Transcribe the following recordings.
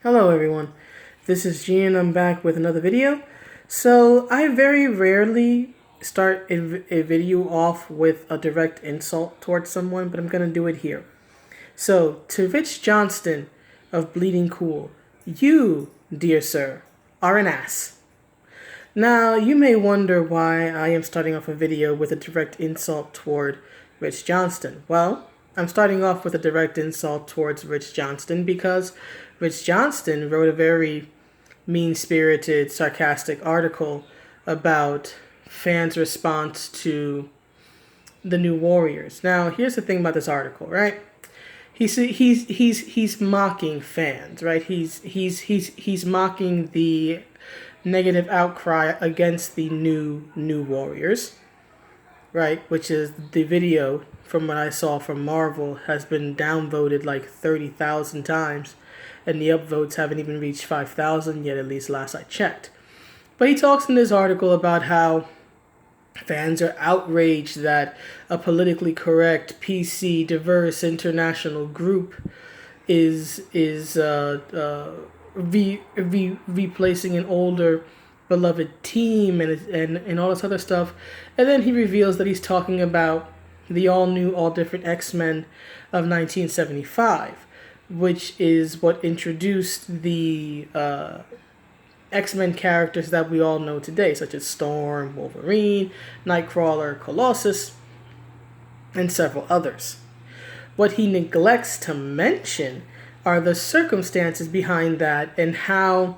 Hello everyone, this is G and I'm back with another video. So I very rarely start a video off with a direct insult towards someone, but I'm going to do it here. So to Rich Johnston of Bleeding Cool, you, dear sir, are an ass. Now you may wonder why I am starting off a video with a direct insult toward Rich Johnston. Well, I'm starting off with a direct insult towards Rich Johnston because Rich Johnston wrote a very mean-spirited, sarcastic article about fans' response to the New Warriors. Now, here's the thing about this article, right? He's mocking fans, right? He's mocking the negative outcry against the new Warriors, right? Which is the video from what I saw from Marvel has been downvoted like 30,000 times. And the upvotes haven't even reached 5,000 yet, at least last I checked. But he talks in this article about how fans are outraged that a politically correct, PC, diverse, international group is replacing an older, beloved team and all this other stuff. And then he reveals that he's talking about the all-new, all-different X-Men of 1975. Which is what introduced the X-Men characters that we all know today, such as Storm, Wolverine, Nightcrawler, Colossus, and several others. What he neglects to mention are the circumstances behind that and how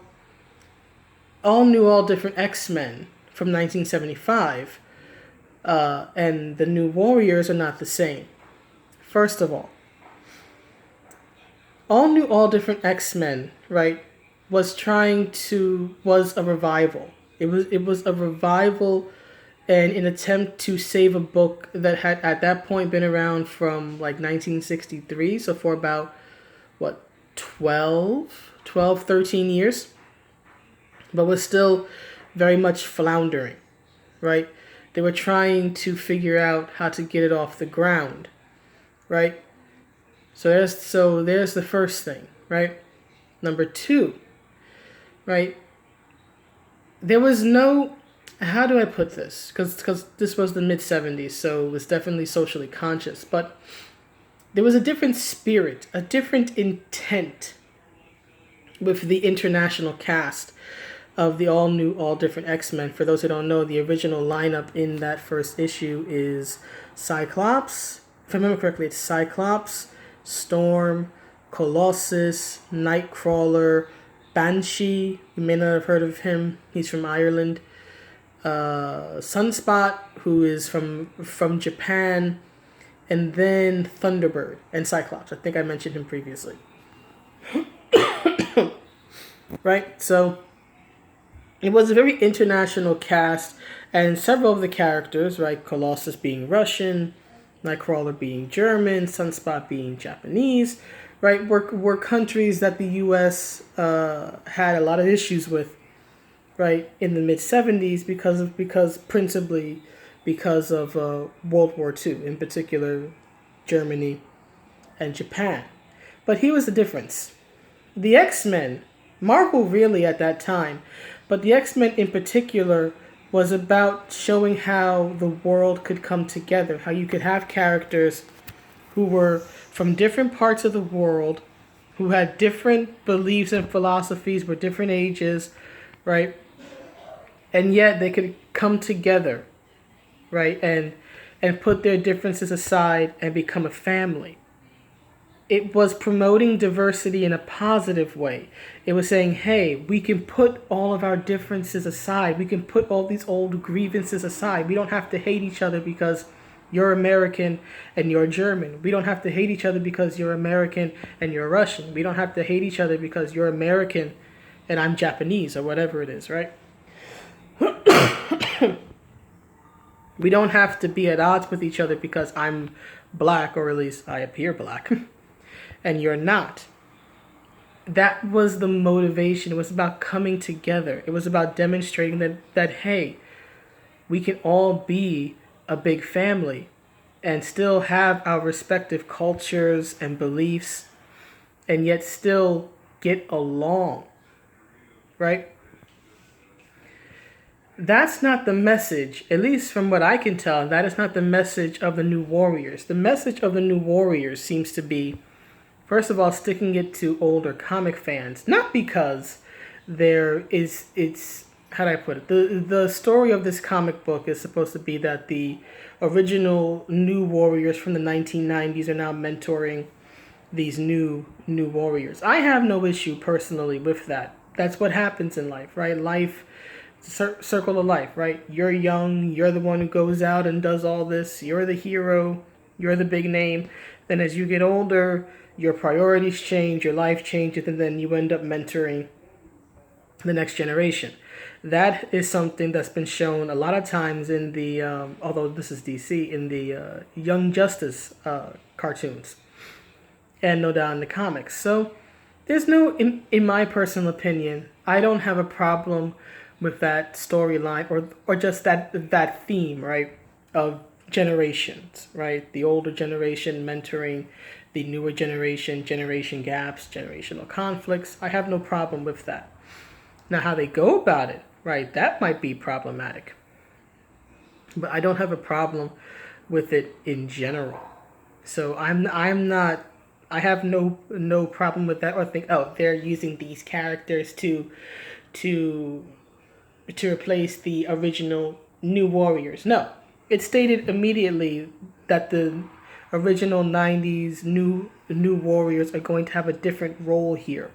all new, all different X-Men from 1975 and the New Warriors are not the same. First of all new, all different X-Men, right, was a revival. It was a revival and an attempt to save a book that had at that point been around from like 1963, so for about, 13 years, but was still very much floundering, right? They were trying to figure out how to get it off the ground, right? So there's the first thing, right? Number two, right? There was no, how do I put this? Because this was the mid-70s, so it was definitely socially conscious. But there was a different spirit, a different intent with the international cast of the all-new, all-different X-Men. For those who don't know, the original lineup in that first issue is Cyclops. If I remember correctly, it's Cyclops, Storm, Colossus, Nightcrawler, Banshee. You may not have heard of him. He's from Ireland. Sunspot, who is from Japan, and then Thunderbird and Cyclops. I think I mentioned him previously. Right? So it was a very international cast, and several of the characters, right? Colossus being Russian, Nightcrawler being German, Sunspot being Japanese, right, were countries that the U.S. Had a lot of issues with, right, in the mid-70s principally because of World War II, in particular Germany and Japan. But here was the difference. The X-Men, Marvel really at that time, but the X-Men in particular was about showing how the world could come together, how you could have characters who were from different parts of the world, who had different beliefs and philosophies, were different ages, right? And yet they could come together, right? And put their differences aside and become a family. It was promoting diversity in a positive way. It was saying, hey, we can put all of our differences aside. We can put all these old grievances aside. We don't have to hate each other because you're American and you're German. We don't have to hate each other because you're American and you're Russian. We don't have to hate each other because you're American and I'm Japanese or whatever it is, right? We don't have to be at odds with each other because I'm black, or at least I appear black. And you're not. That was the motivation. It was about coming together. It was about demonstrating that hey, we can all be a big family and still have our respective cultures and beliefs and yet still get along, right? That's not the message, at least from what I can tell. That is not the message of the New Warriors. The message of the New Warriors seems to be, first of all, sticking it to older comic fans. Not because it's how do I put it? The story of this comic book is supposed to be that the original New Warriors from the 1990s are now mentoring these new warriors. I have no issue personally with that. That's what happens in life, right? Life, circle of life, right? You're young, you're the one who goes out and does all this, you're the hero, you're the big name. Then as you get older, your priorities change, your life changes, and then you end up mentoring the next generation. That is something that's been shown a lot of times in the, although this is DC, in the Young Justice cartoons, and no doubt in the comics. So there's no, in my personal opinion, I don't have a problem with that storyline or just that theme, right, of generations, right? The older generation mentoring the newer generation gaps, generational conflicts. I have no problem with that. Now, how they go about it, right, that might be problematic. But I don't have a problem with it in general. So I have no problem with that, or think, oh, they're using these characters to replace the original New Warriors. No. It stated immediately that the original 90s New Warriors are going to have a different role here.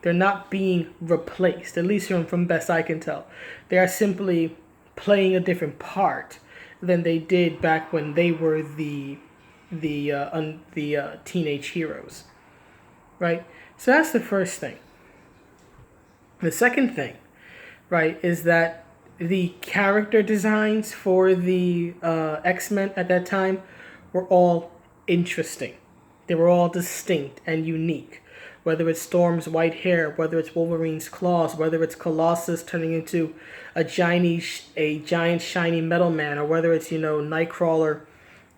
They're not being replaced, at least from best I can tell. They are simply playing a different part than they did back when they were the teenage heroes, right? So that's the first thing. The second thing, right, is that the character designs for the X-Men at that time were all interesting. They were all distinct and unique. Whether it's Storm's white hair, whether it's Wolverine's claws, whether it's Colossus turning into a giant shiny metal man, or whether it's, Nightcrawler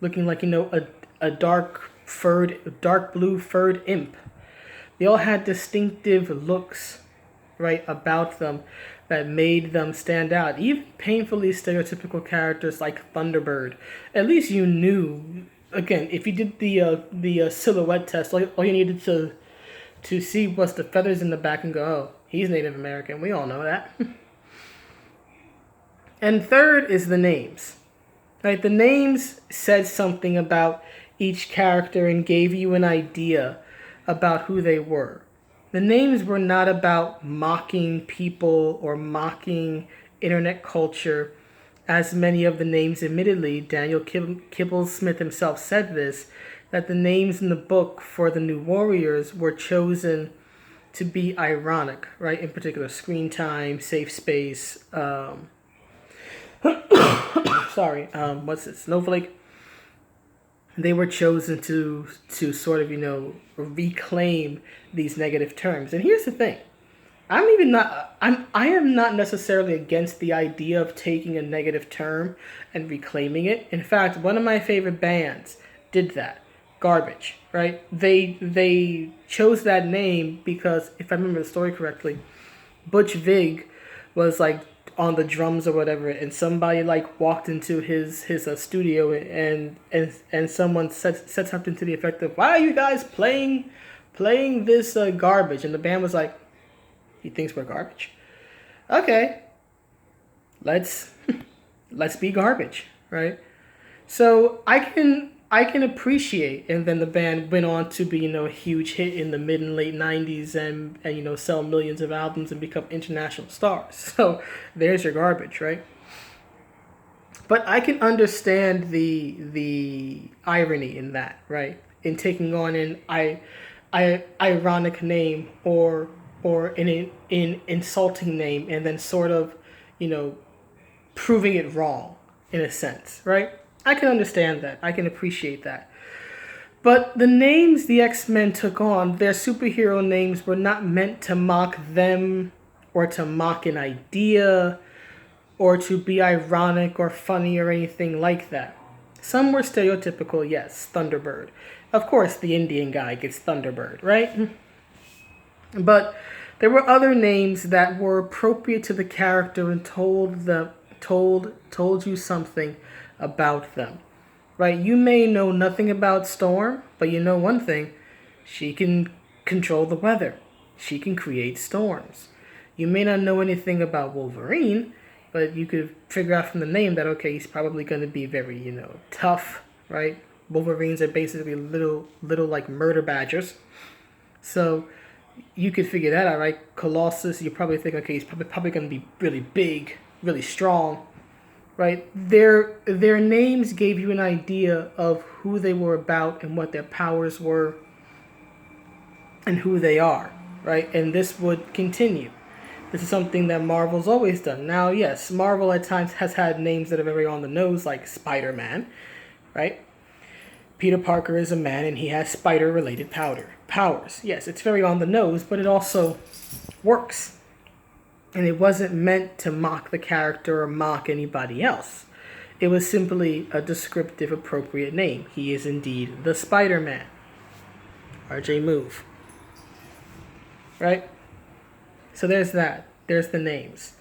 looking like, a dark blue furred imp. They all had distinctive looks, right, about them that made them stand out. Even painfully stereotypical characters like Thunderbird. At least you knew, again, if you did the silhouette test, all you needed to see was the feathers in the back and go, oh, he's Native American. We all know that. And third is the names. Right? The names said something about each character and gave you an idea about who they were. The names were not about mocking people or mocking internet culture, as many of the names, admittedly, Daniel Kibble-Smith himself said this, that the names in the book for the New Warriors were chosen to be ironic, right? In particular, Screen Time, Safe Space, what's it, Snowflake? They were chosen to sort of, reclaim these negative terms. And here's the thing. I am not necessarily against the idea of taking a negative term and reclaiming it. In fact, one of my favorite bands did that. Garbage, right? They chose that name because, if I remember the story correctly, Butch Vig was like on the drums or whatever, and somebody like walked into his studio and someone said something to the effect of, "Why are you guys playing this garbage?" And the band was like, "He thinks we're garbage. Okay, let's be garbage," right? So I can appreciate, and then the band went on to be, a huge hit in the mid and late 90s and sell millions of albums and become international stars. So there's your garbage, right? But I can understand the irony in that, right? In taking on an ironic name or an insulting name and then sort of, proving it wrong in a sense, right? I can understand that. I can appreciate that. But the names the X-Men took on, their superhero names, were not meant to mock them or to mock an idea or to be ironic or funny or anything like that. Some were stereotypical, yes, Thunderbird. Of course, the Indian guy gets Thunderbird, right? But there were other names that were appropriate to the character and told you something about them. Right? You may know nothing about Storm, but you know one thing. She can control the weather. She can create storms. You may not know anything about Wolverine, but you could figure out from the name that, okay, he's probably going to be very, tough, right? Wolverines are basically little like murder badgers. So you could figure that out, right? Colossus, you probably think, okay, he's probably going to be really big, really strong, right? Their names gave you an idea of who they were about and what their powers were and who they are, right? And this would continue. This is something that Marvel's always done. Now, yes, Marvel at times has had names that are very on the nose, like Spider-Man, right? Peter Parker is a man and he has spider-related powers. Yes, it's very on the nose, but it also works. And it wasn't meant to mock the character or mock anybody else. It was simply a descriptive, appropriate name. He is indeed the Spider-Man. RJ, move. Right? So there's that. There's the names.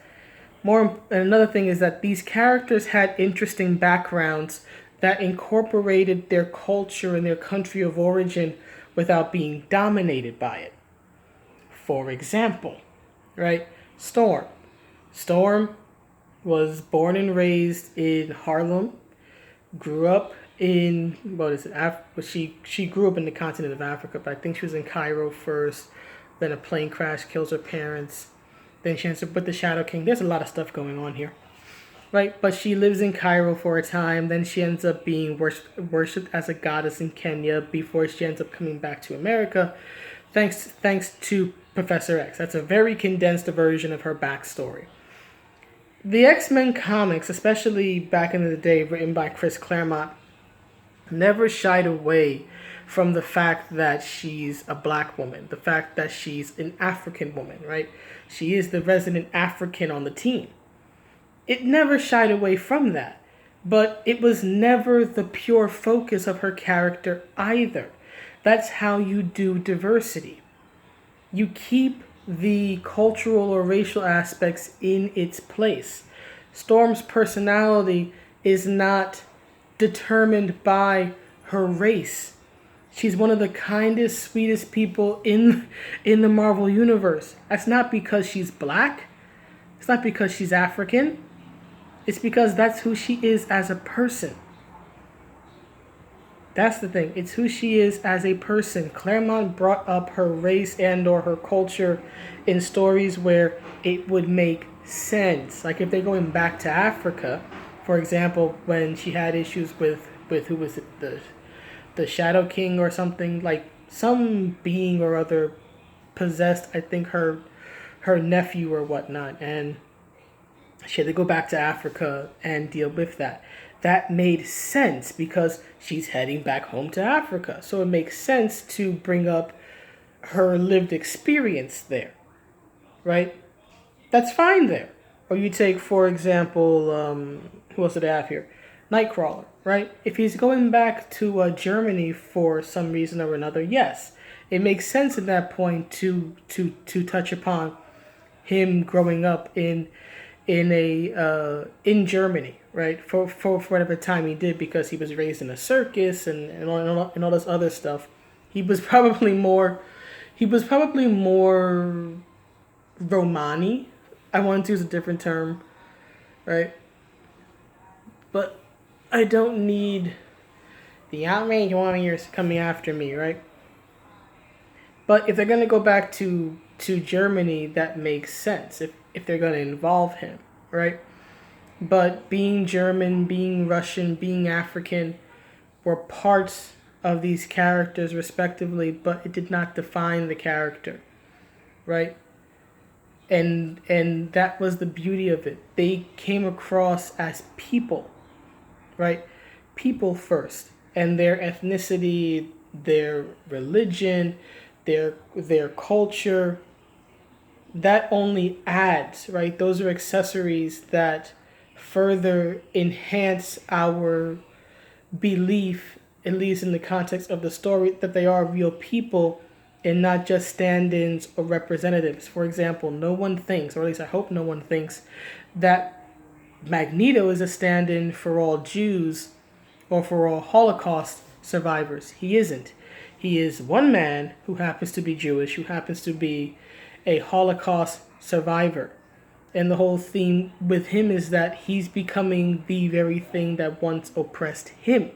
And another thing is that these characters had interesting backgrounds that incorporated their culture and their country of origin without being dominated by it. For example, right? Storm. Storm was born and raised in Harlem, grew up in, she grew up in the continent of Africa, but I think she was in Cairo first. Then a plane crash kills her parents. Then she ends up with the Shadow King. There's a lot of stuff going on here, right? But she lives in Cairo for a time. Then she ends up being worshipped as a goddess in Kenya before she ends up coming back to America, thanks to Professor X. That's a very condensed version of her backstory. The X-Men comics, especially back in the day, written by Chris Claremont, never shied away from the fact that she's a black woman, the fact that she's an African woman, right? She is the resident African on the team. It never shied away from that, but it was never the pure focus of her character either. That's how you do diversity. You keep the cultural or racial aspects in its place. Storm's personality is not determined by her race. She's one of the kindest, sweetest people in the Marvel Universe. That's not because she's black. It's not because she's African. It's because that's who she is as a person. That's the thing. It's who she is as a person. Claremont brought up her race and or her culture in stories where it would make sense. Like if they're going back to Africa, for example, when she had issues with who was it, the Shadow King or something, like some being or other possessed, I think her nephew or whatnot, and she had to go back to Africa and deal with that. That made sense because she's heading back home to Africa. So it makes sense to bring up her lived experience there, right? That's fine there. Or you take, for example, who else did I have here? Nightcrawler, right? If he's going back to Germany for some reason or another, yes, it makes sense at that point to touch upon him growing up in Germany, right? For whatever time he did, because he was raised in a circus and all this other stuff. He was probably more Romani. I want to use a different term, right? But I don't need the outrage warriors coming after me, right? But if they're gonna go back to Germany, that makes sense. If they're gonna involve him, right? But being German, being Russian, being African were parts of these characters respectively, but it did not define the character, right? And that was the beauty of it. They came across as people, right? People first, and their ethnicity, their religion, their culture, that only adds, right? Those are accessories that further enhance our belief, at least in the context of the story, that they are real people and not just stand-ins or representatives. For example, no one thinks, or at least I hope no one thinks, that Magneto is a stand-in for all Jews or for all Holocaust survivors. He isn't. He is one man who happens to be Jewish, who happens to be a Holocaust survivor. And the whole theme with him is that he's becoming the very thing that once oppressed him.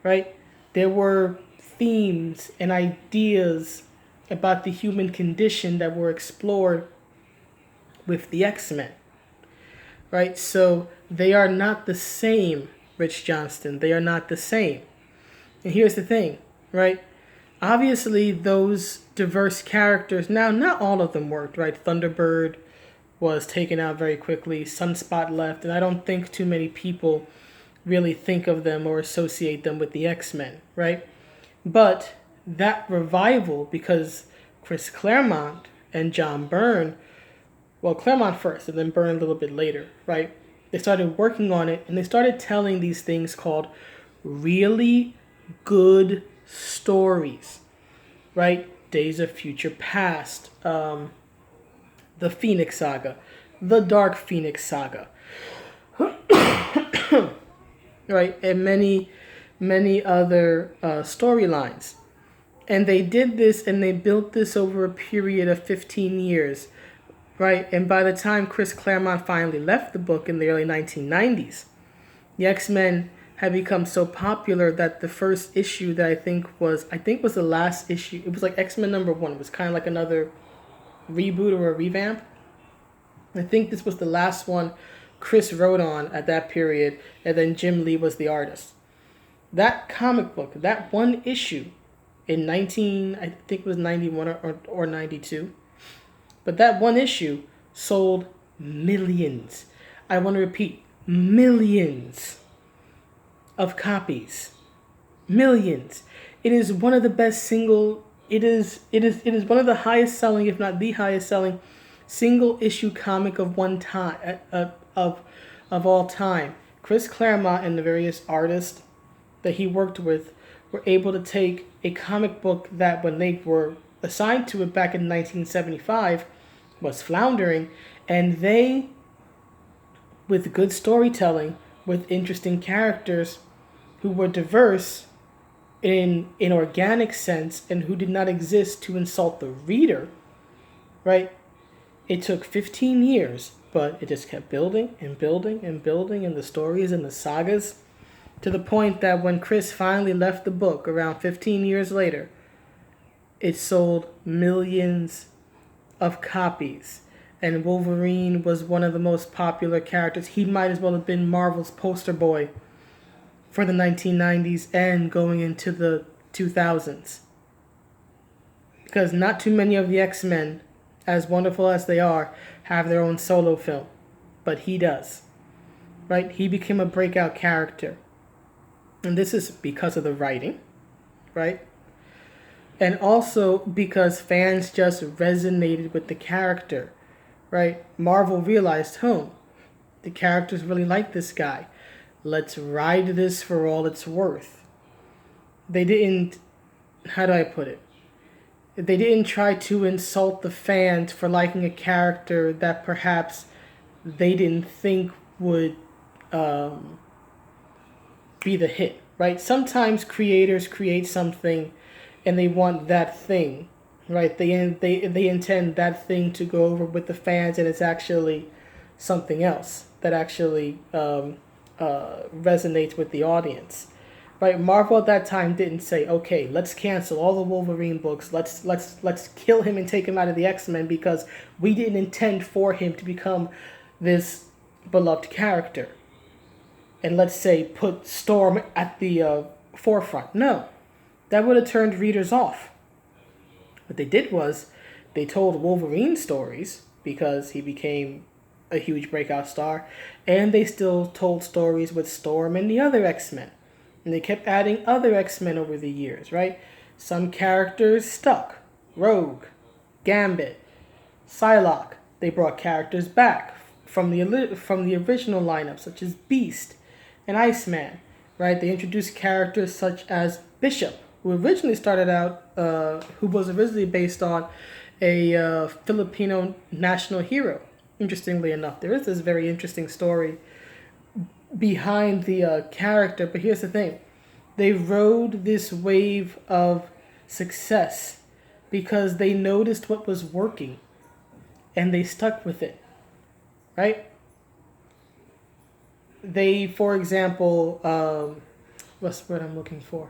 Right? There were themes and ideas about the human condition that were explored with the X-Men. Right? So they are not the same, Rich Johnston. They are not the same. And here's the thing, right? Obviously, those diverse characters, now not all of them worked, right? Thunderbird was taken out very quickly. Sunspot left, and I don't think too many people really think of them or associate them with the X-Men, right? But that revival, because Chris Claremont and John Byrne, well, Claremont first and then Byrne a little bit later, right? They started working on it, and they started telling these things called really good stories, right? Days of Future Past, the Phoenix Saga, the Dark Phoenix Saga, right? And many other storylines. And they did this, and they built this over a period of 15 years, right? And by the time Chris Claremont finally left the book in the early 1990s, the X-Men had become so popular that the first issue that I think was the last issue. It was like X-Men #1. It was kind of like another reboot or a revamp. I think this was the last one Chris wrote on at that period, and then Jim Lee was the artist. That comic book, that one issue in I think it was 91 or 92, but that one issue sold millions. I want to repeat, millions of copies. Millions. It is one of the best it is one of the highest selling, if not the highest selling, single issue comic of one time of all time. Chris Claremont and the various artists that he worked with were able to take a comic book that, when they were assigned to it back in 1975, was floundering, and they, with good storytelling, with interesting characters who were diverse in an organic sense and who did not exist to insult the reader, right? It took 15 years, but it just kept building and building and building, and the stories and the sagas, to the point that when Chris finally left the book around 15 years later, it sold millions of copies. And Wolverine was one of the most popular characters. He might as well have been Marvel's poster boy for the 1990s and going into the 2000s. Because not too many of the X-Men, as wonderful as they are, have their own solo film. But he does. Right? He became a breakout character. And this is because of the writing. Right? And also because fans just resonated with the character. Right? Marvel realized, the characters really like this guy. Let's ride this for all it's worth. They didn't, how do I put it? They didn't try to insult the fans for liking a character that perhaps they didn't think would be the hit, right? Sometimes creators create something and they want that thing, right? They intend that thing to go over with the fans, and it's actually something else that actually resonates with the audience, right? Marvel at that time didn't say, okay, let's cancel all the Wolverine books. Let's kill him and take him out of the X-Men because we didn't intend for him to become this beloved character. And let's say put Storm at the forefront. No, that would have turned readers off. What they did was they told Wolverine stories because he became a huge breakout star, and they still told stories with Storm and the other X-Men. And they kept adding other X-Men over the years, right? Some characters stuck. Rogue, Gambit, Psylocke. They brought characters back from the original lineup, such as Beast and Iceman, right? They introduced characters such as Bishop, who originally started out, who was originally based on a Filipino national hero. Interestingly enough, there is this very interesting story behind the character, but here's the thing. They rode this wave of success because they noticed what was working and they stuck with it, right? They, for example, what's the word I'm looking for?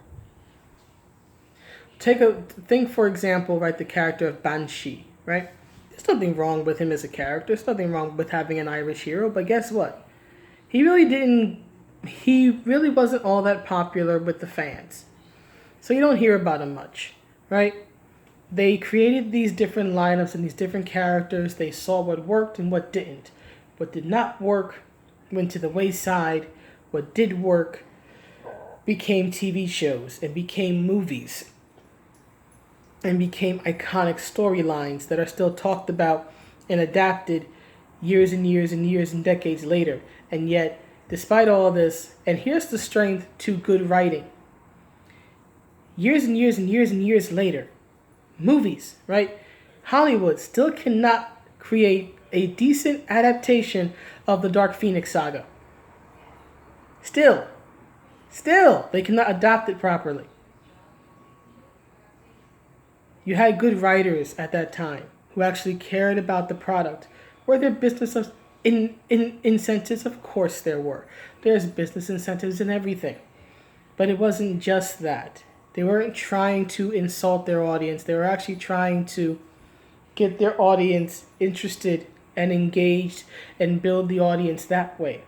Think, for example, right, the character of Banshee, right? There's nothing wrong with him as a character. There's nothing wrong with having an Irish hero, but guess what? He really wasn't all that popular with the fans. So you don't hear about him much, right? They created these different lineups and these different characters. They saw what worked and what didn't. What did not work went to the wayside. What did work became TV shows and became movies and became iconic storylines that are still talked about and adapted years and years and years and decades later. And yet, despite all this, and here's the strength to good writing, years and years and years and years later, movies, right? Hollywood still cannot create a decent adaptation of the Dark Phoenix saga. Still, they cannot adapt it properly. You had good writers at that time who actually cared about the product. Were there business incentives? Of course there were. There's business incentives in everything. But it wasn't just that. They weren't trying to insult their audience. They were actually trying to get their audience interested and engaged and build the audience that way.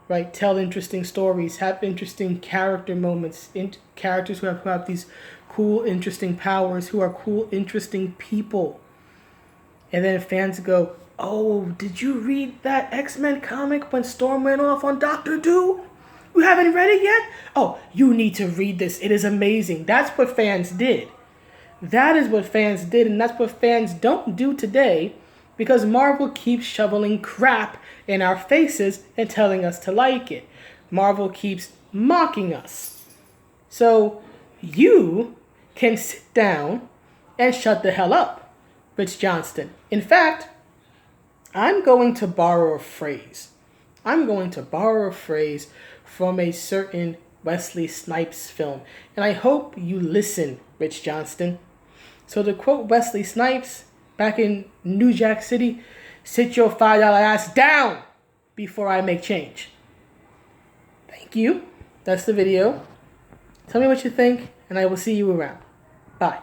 Right? Tell interesting stories, have interesting character moments, characters who have these cool, interesting powers, who are cool, interesting people. And then fans go, oh, did you read that XMen comic when Storm went off on Doctor Doom? You haven't read it yet? Oh, you need to read this. It is amazing. That's what fans did. That is what fans did, and that's what fans don't do today because Marvel keeps shoveling crap in our faces and telling us to like it. Marvel keeps mocking us. So you can sit down and shut the hell up, Rich Johnston. In fact, I'm going to borrow a phrase. From a certain Wesley Snipes film. And I hope you listen, Rich Johnston. So to quote Wesley Snipes back in New Jack City, sit your $5 ass down before I make change. Thank you. That's the video. Tell me what you think, and I will see you around. Bye.